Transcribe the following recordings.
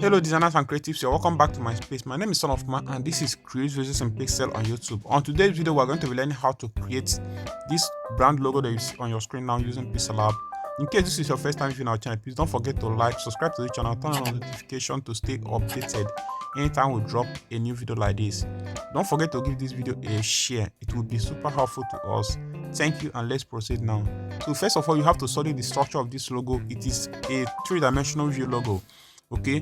Hello designers and creatives, you're welcome back to my space. My name is Son of Man and this is Create Visuals in Pixel on YouTube. On today's video, we're going to be learning how to create this brand logo that you see on your screen now using pixelLab. In case this is your first time viewing our channel, please don't forget to like, subscribe to the channel, turn on notification to stay updated anytime we drop a new video like this. Don't forget to give this video a share, it will be super helpful to us. Thank you, and let's proceed now. So first of all, you have to study the structure of this logo. It is a three-dimensional view logo. Okay,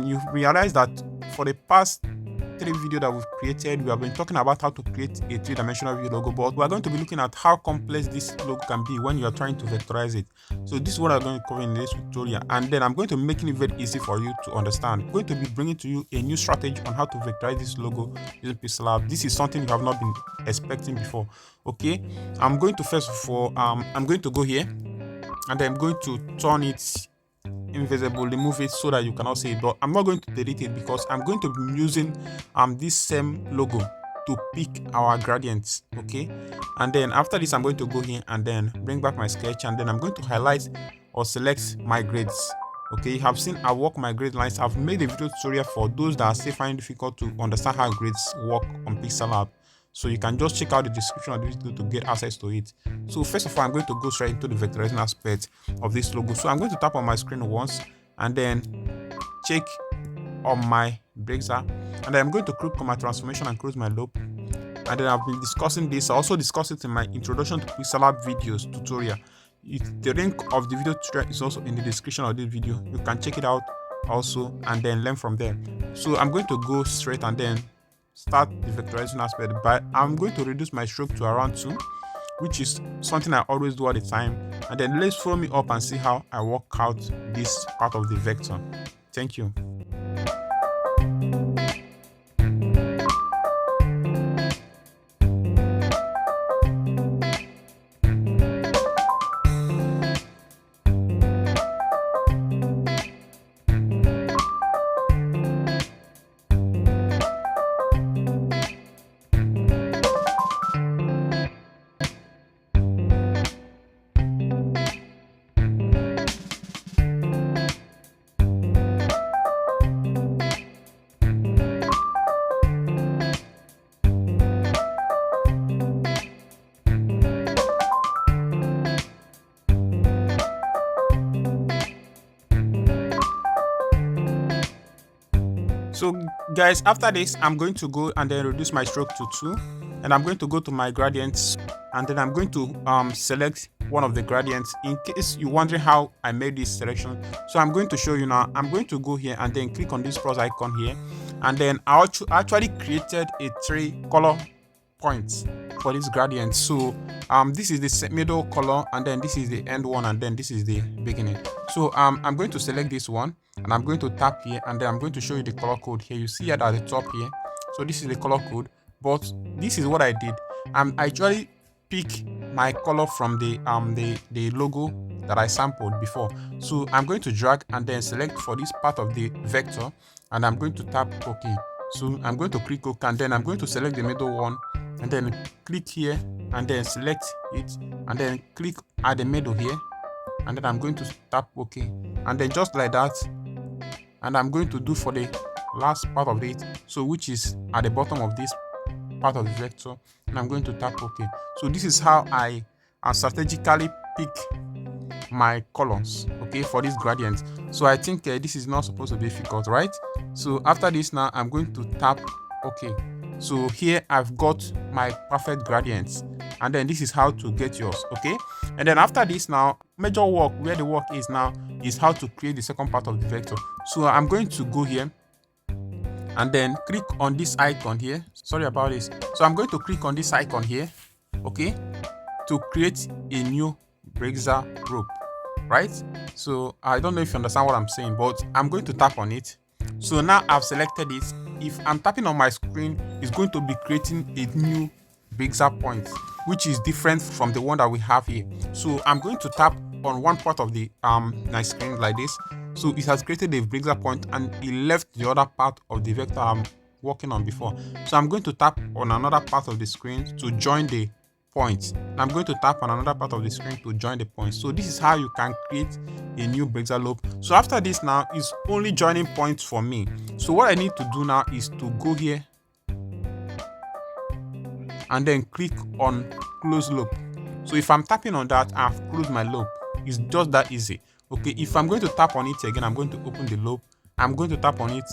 you realize that for the past 3 videos that we've created, we have been talking about how to create a three-dimensional view logo, but we're going to be looking at how complex this logo can be when you are trying to vectorize it. So this is what I'm going to cover in this tutorial, and then I'm going to be making it very easy for you to understand. I'm going to be bringing to you a new strategy on how to vectorize this logo using pixelLab. This is something you have not been expecting before. Okay, I'm going to first of all I'm going to go here and then I'm going to turn it invisible, remove it so that you cannot see it, but I'm not going to delete it because I'm going to be using this same logo to pick our gradients. Okay, and then after this I'm going to go here and then bring back my sketch, and then I'm going to highlight or select my grades. Okay, you have seen I work my grade lines. I've made a video tutorial for those that are still finding it difficult to understand how grades work on pixelLab, so you can just check out the description of this video to get access to it. So first of all, I'm going to go straight into the vectorizing aspect of this logo. So I'm going to tap on my screen once and then check on my breaker, and then I'm going to click on my transformation and close my loop. And then I've been discussing this. I also discussed it in my introduction to pixelLab videos tutorial. The link of the video tutorial is also in the description of this video. You can check it out also and then learn from there. So I'm going to go straight and then start the vectorizing aspect, but I'm going to reduce my stroke to around 2, which is something I always do all the time. And then let's follow me up and see how I work out this part of the vector. Thank you. So guys, after this I'm going to go and then reduce my stroke to 2, and I'm going to go to my gradients, and then I'm going to select one of the gradients in case you're wondering how I made this selection. So I'm going to show you now. I'm going to go here and then click on this plus icon here, and then I actually created a 3 color points for this gradient. So this is the middle color, and then this is the end one, and then this is the beginning. So I'm going to select this one and I'm going to tap here, and then I'm going to show you the color code here. You see it at the top here. So this is the color code, but this is what I did. I actually pick my color from the logo that I sampled before. So I'm going to drag and then select for this part of the vector, and I'm going to tap OK. So I'm going to click OK, and then I'm going to select the middle one and then click here and then select it and then click at the middle here, and then I'm going to tap OK, and then just like that. And I'm going to do for the last part of it, so which is at the bottom of this part of the vector, and I'm going to tap OK. So this is how I strategically pick my colors, okay, for this gradient. So I think this is not supposed to be difficult, right? So after this now I'm going to tap OK. So here I've got my perfect gradients, and then this is how to get yours. Okay, and then after this now, major work, where the work is now, is how to create the second part of the vector. So I'm going to go here and then click on this icon here. Sorry about this. So I'm going to click on this icon here, okay, to create a new breaker rope, right? So I don't know if you understand what I'm saying, but I'm going to tap on it. So now I've selected it. If I'm tapping on my screen, it's going to be creating a new breaker point, which is different from the one that we have here. So I'm going to tap on one part of the my screen like this. So it has created a breaker point and it left the other part of the vector I'm working on before. So I'm going to tap on another part of the screen to join the point. I'm going to tap on another part of the screen to join the point. So this is how you can create a new Brexer loop. So after this now is only joining points for me. So what I need to do now is to go here and then click on close loop. So if I'm tapping on that, I've closed my loop. It's just that easy. Okay, if I'm going to tap on it again, I'm going to open the loop. I'm going to tap on it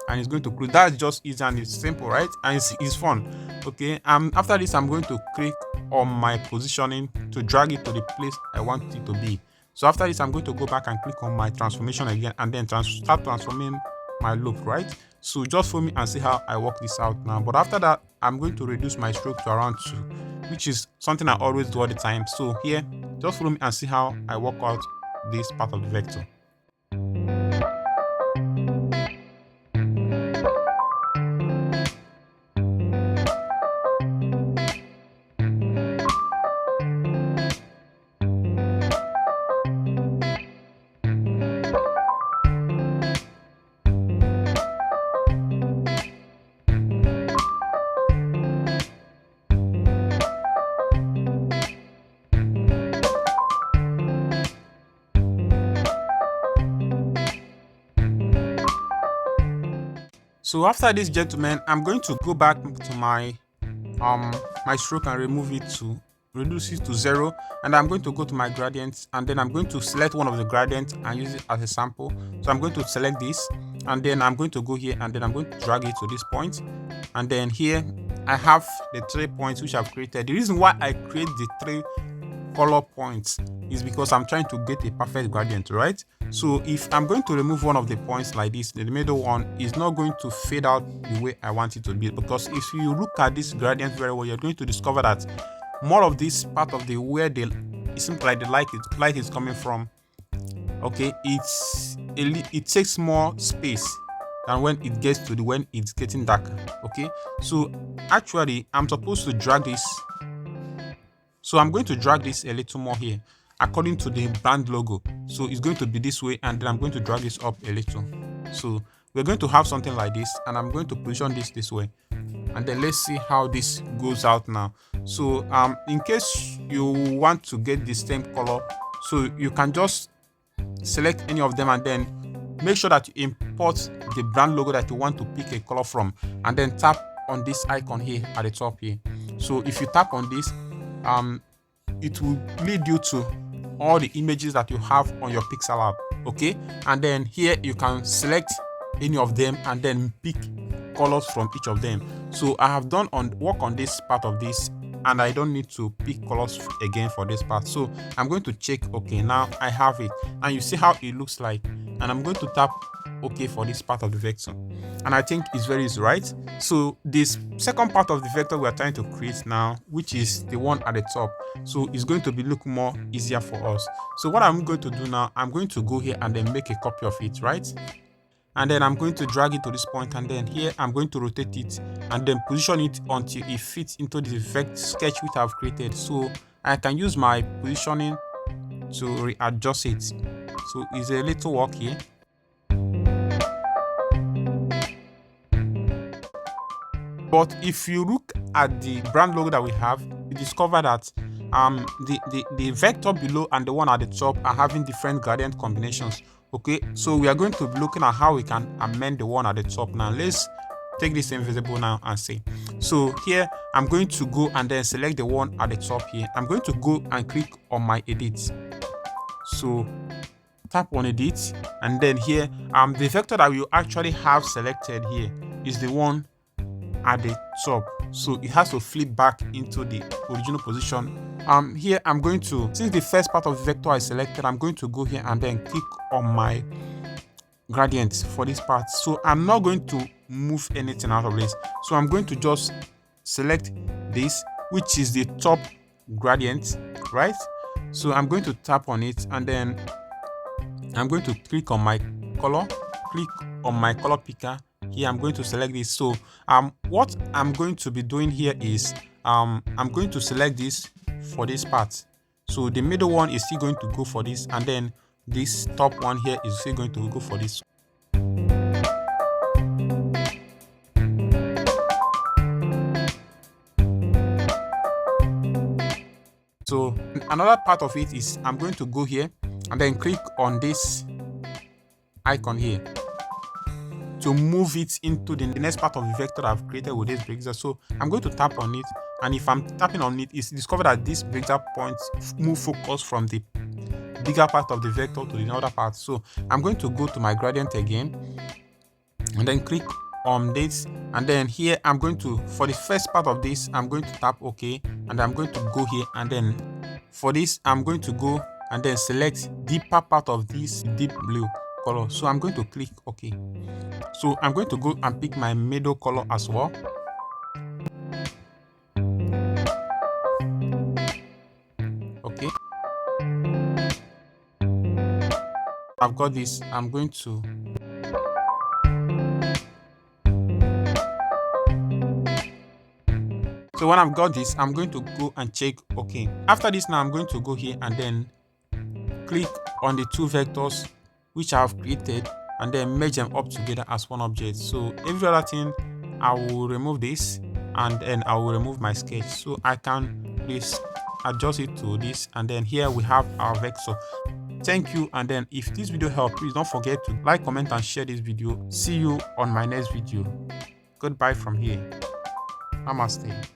and it's going to close. That's just easy and it's simple, right? And it's fun. Okay, after this, I'm going to click on my positioning to drag it to the place I want it to be. So after this, I'm going to go back and click on my transformation again and then start transforming my loop, right? So just follow me and see how I work this out now. But after that, I'm going to reduce my stroke to around 2, which is something I always do all the time. So here, just follow me and see how I work out this part of the vector. So after this, gentlemen, I'm going to go back to my my stroke and reduce it to 0, and I'm going to go to my gradients, and then I'm going to select one of the gradients and use it as a sample. So I'm going to select this, and then I'm going to go here and then I'm going to drag it to this point, and then here I have the 3 points which I've created. The reason why I create the 3 color points is because I'm trying to get a perfect gradient, right? So if I'm going to remove one of the points like this, the middle one is not going to fade out the way I want it to be, because if you look at this gradient very well, you're going to discover that more of this part of the where it seems like the light is coming from, okay, it takes more space than when it gets to when it's getting darker. Okay, so actually I'm supposed to drag this. So I'm going to drag this a little more here according to the brand logo. So it's going to be this way, and then I'm going to drag this up a little. So we're going to have something like this, and I'm going to position this way, and then let's see how this goes out now. So in case you want to get the same color, so you can just select any of them and then make sure that you import the brand logo that you want to pick a color from, and then tap on this icon here at the top here. So if you tap on this, it will lead you to all the images that you have on your pixelLab. Okay, and then here you can select any of them and then pick colors from each of them. So I have done work on this part of this, and I don't need to pick colors again for this part. So I'm going to check. Okay, now I have it, and you see how it looks like, and I'm going to tap OK for this part of the vector, and I think it's very easy, right? So this second part of the vector we are trying to create now, which is the one at the top, so it's going to be look more easier for us. So what I'm going to do now, I'm going to go here and then make a copy of it, right? And then I'm going to drag it to this point, and then here I'm going to rotate it and then position it until it fits into the vector sketch which I've created. So I can use my positioning to readjust it. So it's a little work here. But if you look at the brand logo that we have, you discover that the vector below and the one at the top are having different gradient combinations. Okay, so we are going to be looking at how we can amend the one at the top. Now let's take this invisible now and see. So here I'm going to go and then select the one at the top here. I'm going to go and click on my edit. So tap on edit, and then here the vector that we actually have selected here is the one at the top, so it has to flip back into the original position. Here I'm going to, since the first part of the vector I selected, I'm going to go here and then click on my gradient for this part. So I'm not going to move anything out of this, so I'm going to just select this, which is the top gradient, right? So I'm going to tap on it, and then I'm going to click on my color, click on my color picker. Here I'm going to select this. So what I'm going to be doing here is I'm going to select this for this part. So the middle one is still going to go for this, and then this top one here is still going to go for this. then another part of it is I'm going to go here and then click on this icon here to move it into the next part of the vector I've created with this breakdown. So I'm going to tap on it, and if I'm tapping on it, it's discovered that this breakdown point move focus from the bigger part of the vector to the other part. So I'm going to go to my gradient again and then click on this, and then here I'm going to, for the first part of this, I'm going to tap OK, and I'm going to go here, and then for this I'm going to go and then select deeper part of this deep blue color. So I'm going to click OK. So I'm going to go and pick my middle color as well. Okay, I've got this. I'm going to so when I've got this, I'm going to go and check OK. After this, now I'm going to go here and then click on the two vectors which I have created and then merge them up together as one object. So every other thing, I will remove this and then I will remove my sketch, so I can please adjust it to this, and then here we have our vector. Thank you, and then if this video helped, please don't forget to like, comment and share this video. See you on my next video. Goodbye from here. Namaste.